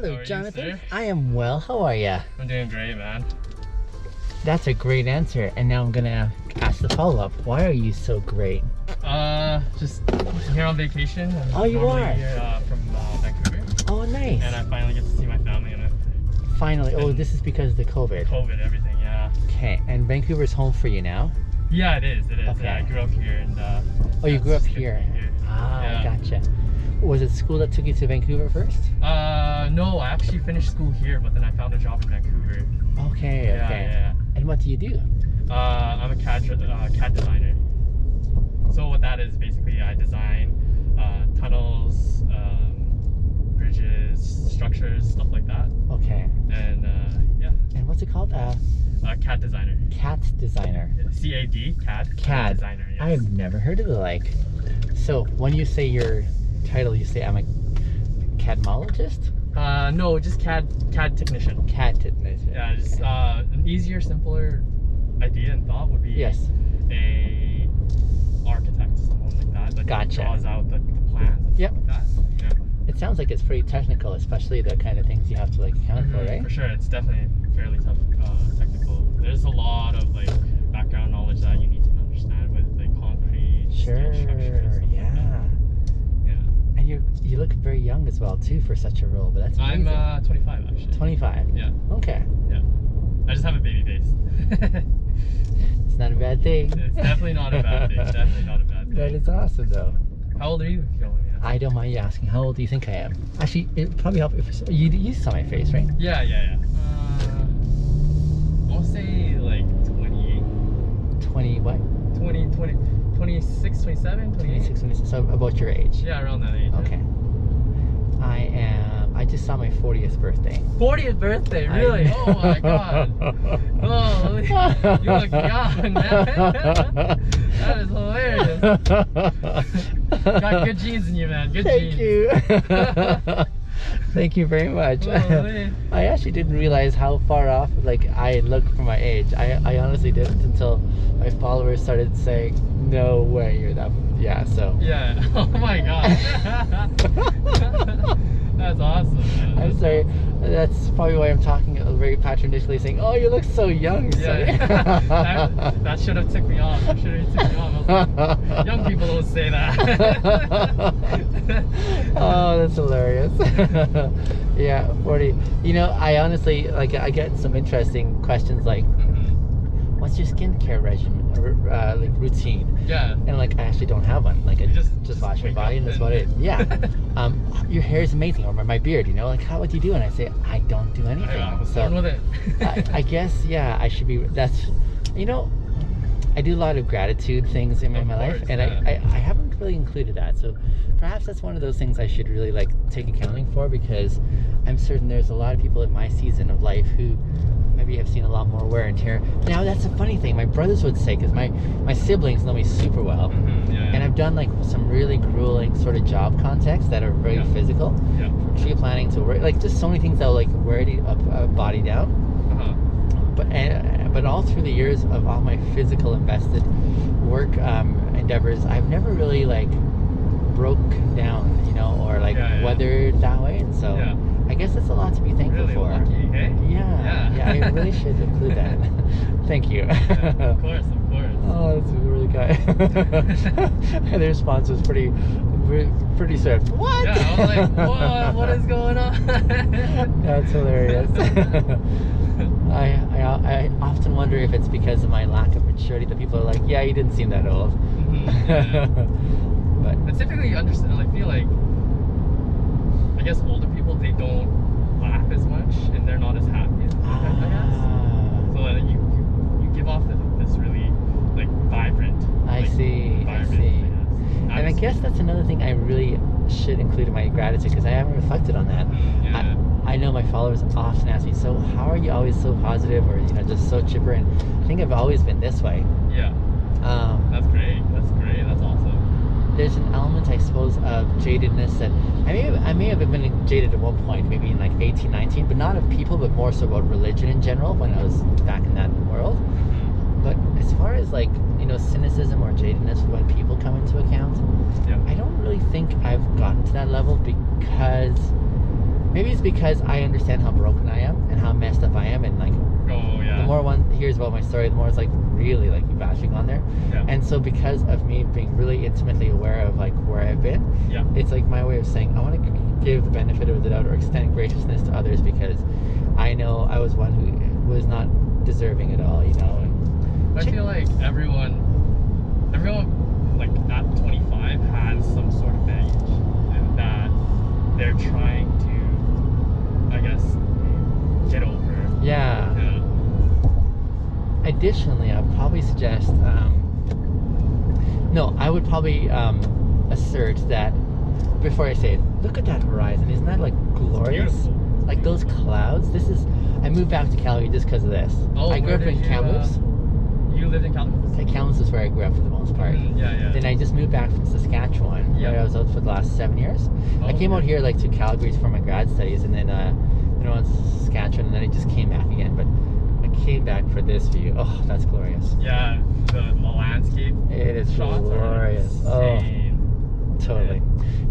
Hello, How are you, Jonathan. sir? I am well. How are ya? I'm doing great, man. That's a great answer. And now I'm gonna ask the follow-up. Why are you so great? Just here on vacation. I'm Oh, you normally are? Here, from Vancouver, Oh, nice. and I finally get to see my family and Finally. Oh, and- this is because of the COVID. COVID, everything. Yeah. Okay. And Vancouver's home for you now? Yeah, it is. It is. Okay. Yeah, I grew up here, and Oh, you it's grew up just good to here. be here. Ah, Yeah. gotcha. Was it school that took you to Vancouver first? No, I actually finished school here, but then I found a job in Vancouver. Okay, Yeah, okay. yeah. And what do you do? I'm a CAD designer. So what that is, basically, I design tunnels, bridges, structures, stuff like that. Okay. And yeah, And what's it called? CAD designer. CAD designer. CAD, CAD. CAD. designer. Yes. I've never heard of the like. So when you say your title, you say I'm a CADmologist? No, just CAD technician. CAD technician. Yeah, just Okay. an easier, simpler idea and thought would be Yes. a architect, someone like that that Gotcha. draws out the plans and Yep. stuff like that. Yeah. It sounds like it's pretty technical, especially the kind of things you have to like account for, Mhm, right? For sure, it's definitely fairly tough, technical. There's a lot of like background knowledge that you need to understand with like concrete, Sure. steel structure, and stuff Yeah. like that. Yeah. And you look very young as well too for such a role, but that's amazing. I'm 25 actually. 25. Yeah, Okay. I just have a baby face. It's not a bad thing. It's definitely not a bad thing. Definitely not a bad thing. That is awesome though. How old are you, if you don't mind me asking? I don't mind you asking. How old do you think I am? Actually, it'd probably help if you saw my face, right? Yeah. I want to say like 28, 20 what? 26, 27, 28. 26, 26. So about your age. Yeah, around that age. Okay. I just saw my 40th birthday. 40th birthday, really? Oh my god. Oh, you look young, man. That is hilarious. Got good genes in you, man. Good Thank genes. you. Thank you very much. Holy. I actually didn't realize how far off like I look for my age. I honestly didn't until my followers started saying, "No way, you're that." Yeah, so. Yeah. Oh my god. That's awesome, man. I'm sorry. That's probably why I'm talking very patronistically, saying, "Oh, you look so young." Yeah, that should have took me off. That should have took me off. I was like, young people don't say that. Oh, that's hilarious. Yeah, 40. You know, I honestly I get some interesting questions like, Mhm. "What's your skincare regimen or like routine?" Yeah. And like I actually don't have one. Like I You just just wash my wake body up and that's and- about it. Yeah. Your hair is amazing, or my beard. You know, like how would you do? And I say I don't do anything. I was So, born with it. I guess, yeah, I should be. That's, you know, I do a lot of gratitude things in Of my life, course, and yeah. I haven't really included that. So perhaps that's one of those things I should really like take accounting for, because I'm certain there's a lot of people in my season of life who maybe have seen a lot more wear and tear. Now that's a funny thing. My brothers would say, because my siblings know me super well, Mhm, yeah. and I've done like some really grueling sort of job contexts that are very Yeah. physical. Yeah. Tree planting to work, like just so many things that will like wear a body down. Uh-huh. But all through the years of all my physical invested work endeavors, I've never really like broken down, you know, or like Yeah, yeah. weathered that way. And so Yeah. I guess that's a lot to be thankful Really for. lucky, eh? Yeah, I really should include that. Thank you. Yeah, of course. Oh, that's really kind. And the response was pretty swift. What? Yeah, I was like, what is going on? That's hilarious. I often wonder if it's because of my lack of maturity that people are like, yeah, you didn't seem that old. Mhm, yeah. But But typically, you understand. I feel like, I guess older people, they don't laugh as much and they're not as happy as I guess. So you give off this really like vibrant. I like, see. Vibrant, And I guess that's another thing I really should include in my gratitude, because I haven't reflected on that. Yeah. I know my followers often ask me, so how are you always so positive, or you know, just so chipper? And I think I've always been this way. Yeah. That's great. That's awesome. There's an element, I suppose, of jadedness that I may have been jaded at one point, maybe in like 18, 19, but not of people, but more so about religion in general when I was back in that world. But as far as like, you know, cynicism or jadedness when people come into account, Yeah. I don't really think I've gotten to that level, because maybe it's because I understand how broken I am and how messed up I am, and like Oh yeah. the more one hears about my story, the more it's like really like bashing on there. Yeah. And so because of me being really intimately aware of like where I've been, Yeah. it's like my way of saying I want to give the benefit of the doubt or extend graciousness to others, because I know I was one who was not deserving at all, you know. And I feel like everyone like at 25 has some sort of baggage, and that they're trying to, I guess, get over. yeah. Yeah. Additionally, I'd probably suggest, no, I would probably assert that, before I say it, look at that horizon. Isn't that like glorious? Beautiful. Like those clouds. I moved back to Calgary just because of this. Oh, I grew where up in did you, Kamloops. You lived in Kamloops? Kamloops is where I grew up for the most part. Yeah. Then I just moved back from Saskatchewan, Yeah. where I was out for the last 7 years. Oh, I came out okay. here like to Calgary for my grad studies, and then I went to Saskatchewan, and then I just came back again. But I came back for this view. Oh, that's glorious. Yeah, the landscape It is shots glorious. are Oh, insane. totally.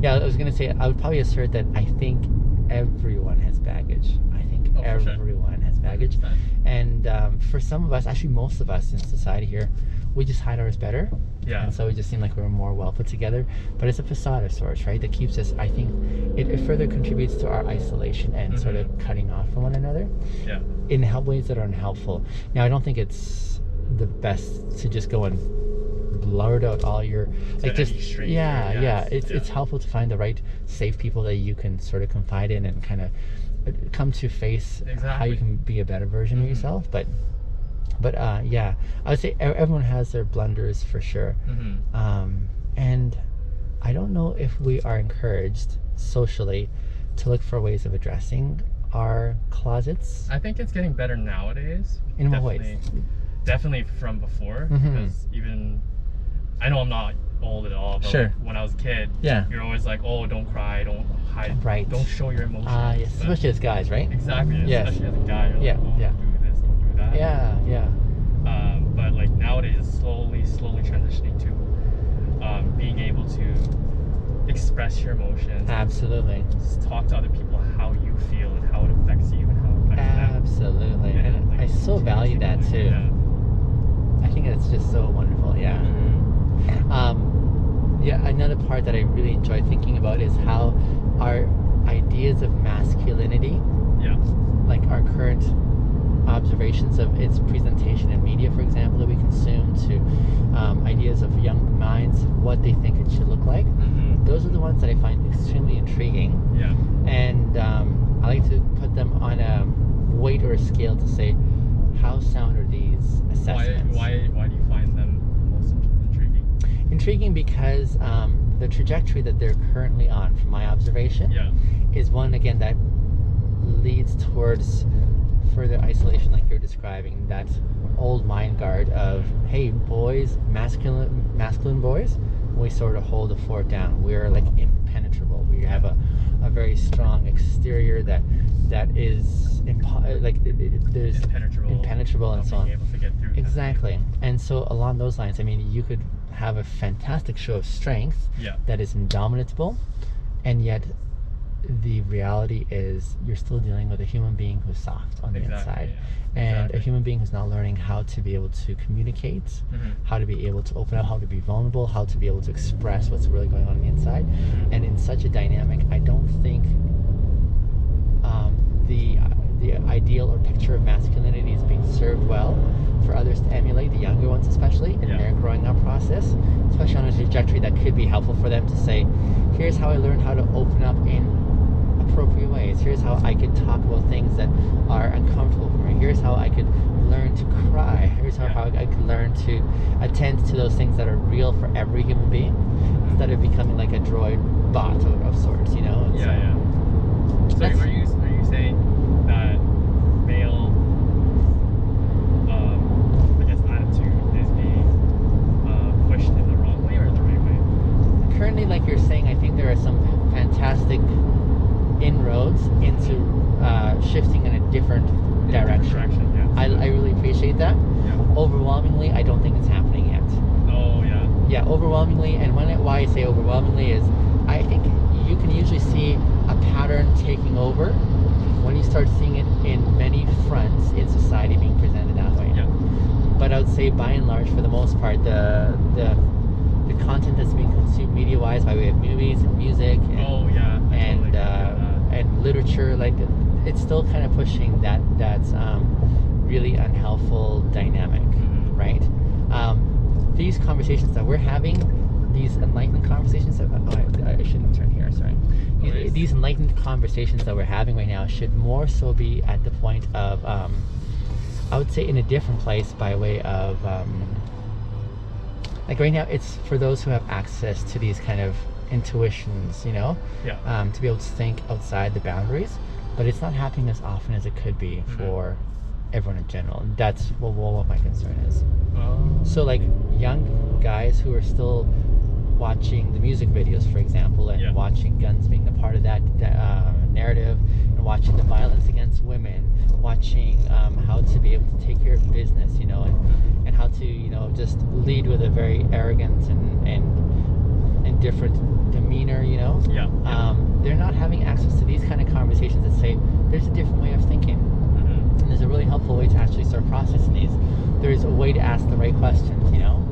Yeah, I was gonna say I would probably assert that I think everyone has baggage. I think Oh, for sure. everyone has baggage, 100%. and for some of us, actually most of us in society here, we just hide ours better. Yeah. And so we just seem like we're more well put together. But it's a facade of sorts, right? That keeps us, I think, it further contributes to our isolation and sort of cutting off from one another Yeah. in ways that are unhelpful. Now, I don't think it's the best to just go and blurt out all your like any just stranger, yeah yes, it's yeah. helpful to find the right safe people that you can sort of confide in and kind of come to face how Exactly. you can be a better version of yourself. But yeah, I would say everyone has their blunders for sure. And I don't know if we are encouraged socially to look for ways of addressing our closets. I think it's getting better nowadays. In what ways? Definitely from before. Mhm. Because even, I know I'm not old at all, but Sure. like when I was a kid, Yeah. you're always like, oh, don't cry, don't hide, Right. don't show your emotions. Yes, But- especially as guys, right? Exactly. Yes. Especially as a guy, you're Yeah, like, oh, yeah. don't do this, don't do that. Yeah. But like nowadays, it's slowly transitioning to being able to express your emotions. Absolutely. Talk to other people how you feel and how it affects you and how it affects them. Absolutely. And like, I so value that too. Yeah. I think it's just so wonderful. Yeah. Yeah, another part that I really enjoy thinking about is how our ideas of masculinity, Yeah. like our current observations of its presentation in media, for example, that we consume, to ideas of young minds, what they think it should look like. Those are the ones that I find extremely intriguing. Yeah. And I like to put them on a weight or a scale to say, how sound are these assessments? Why do you find them most intriguing? Intriguing because the trajectory that they're currently on, from my observation, Yeah. is one, again, that leads towards further isolation, like you're describing. That old mind guard of, hey, boys, masculine boys, we sort of hold the fort down. We're like impenetrable. We have a very strong exterior that is there's impenetrable and not so on. being able to get through that. Exactly. And so along those lines, I mean, you could have a fantastic show of strength Yeah. that is indomitable, and yet the reality is you're still dealing with a human being who's soft on the inside, and a human being who's not learning how to be able to communicate, how to be able to open up, how to be vulnerable, how to be able to express what's really going on the inside. And in such a dynamic, I don't think the ideal or picture of masculinity is being served well for others to emulate, the younger ones especially, in their growing up process, especially on a trajectory that could be helpful for them to say, here's how I learned how to open up in appropriate ways. Here's how I could talk about things that are uncomfortable for me. Here's how I could learn to cry. Here's how I could learn to attend to those things that are real for every human being, instead of becoming like a droid bot of sorts, you know? And So are you saying that male, I guess, attitude is being pushed in the wrong way or the right way? Currently, like you're saying, I think there are some fantastic inroads into shifting in a different direction. Yeah. I really appreciate that. Yeah. Overwhelmingly, I don't think it's happening yet. Oh yeah. Yeah, overwhelmingly, and why I say overwhelmingly is I think you can usually see a pattern taking over when you start seeing it in many fronts in society being presented that way. Yeah. But I would say by and large, for the most part, the content that's being consumed media-wise by way of movies and music and, Oh yeah. I and totally agree with that. and literature, like it's still kind of pushing that's really unhelpful dynamic, Mhm. right? These conversations that we're having, these enlightened conversations that I shouldn't turn here, sorry. Always. These enlightened conversations that we're having right now should more so be at the point of I would say in a different place by way of like right now it's for those who have access to these kind of intuitions, you know, Yeah. to be able to think outside the boundaries, but it's not happening as often as it could be Mhm. for everyone in general. And that's what my concern is. Oh. So like young guys who are still watching the music videos, for example, and Yeah. watching guns being a part of that narrative, and watching the violence against women, watching how to be able to take care of business, you know, and how to, you know, just lead with a very arrogant and different demeanor, you know. Yeah. They're not having access to these kind of conversations that say there's a different way of thinking. Mhm. And there's a really helpful way to actually start processing these. There's a way to ask the right questions, you know.